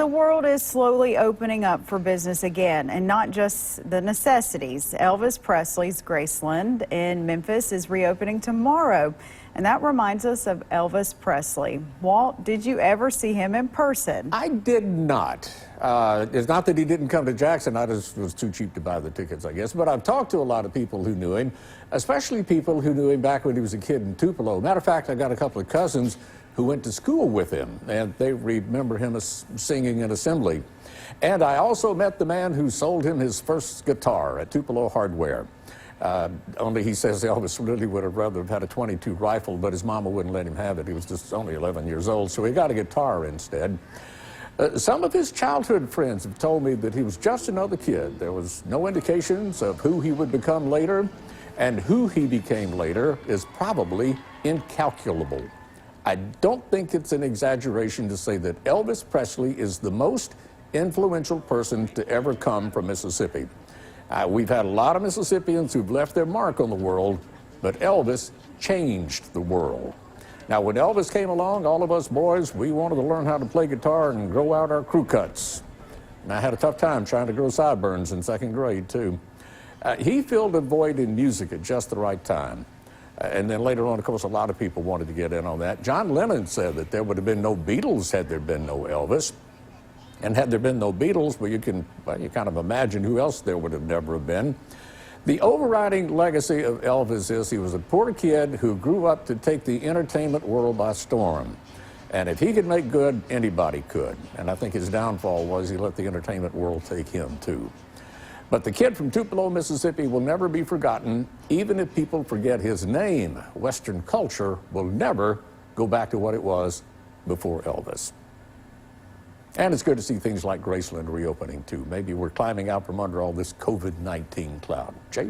The world is slowly opening up for business again, and not just the necessities. Elvis Presley's Graceland in Memphis is reopening tomorrow, and that reminds us of Elvis Presley. Walt, did you ever see him in person? I did not. It's not that he didn't come to Jackson. I just was too cheap to buy the tickets, I guess. But I've talked to a lot of people who knew him, especially people who knew him back when he was a kid in Tupelo. Matter of fact, I got a couple of cousins who went to school with him, and they remember him as singing in assembly. And I also met the man who sold him his first guitar at Tupelo Hardware. Only he says Elvis really would have rather have had a .22 rifle, but his mama wouldn't let him have it. He was just only 11 years old, so he got a guitar instead. Some of his childhood friends have told me that he was just another kid. There was no indications of who he would become later, and who he became later is probably incalculable. I don't think it's an exaggeration to say that Elvis Presley is the most influential person to ever come from Mississippi. We've had a lot of Mississippians who've left their mark on the world, but Elvis changed the world. Now, when Elvis came along, all of us boys, we wanted to learn how to play guitar and grow out our crew cuts. And I had a tough time trying to grow sideburns in second grade, too. He filled a void in music at just the right time. And then later on, of course, a lot of people wanted to get in on that. John Lennon said that there would have been no Beatles had there been no Elvis. And had there been no Beatles, well, you kind of imagine who else there would have never been. The overriding legacy of Elvis is he was a poor kid who grew up to take the entertainment world by storm. And if he could make good, anybody could. And I think his downfall was he let the entertainment world take him, too. But the kid from Tupelo, Mississippi will never be forgotten, even if people forget his name. Western culture will never go back to what it was before Elvis. And it's good to see things like Graceland reopening, too. Maybe we're climbing out from under all this COVID-19 cloud.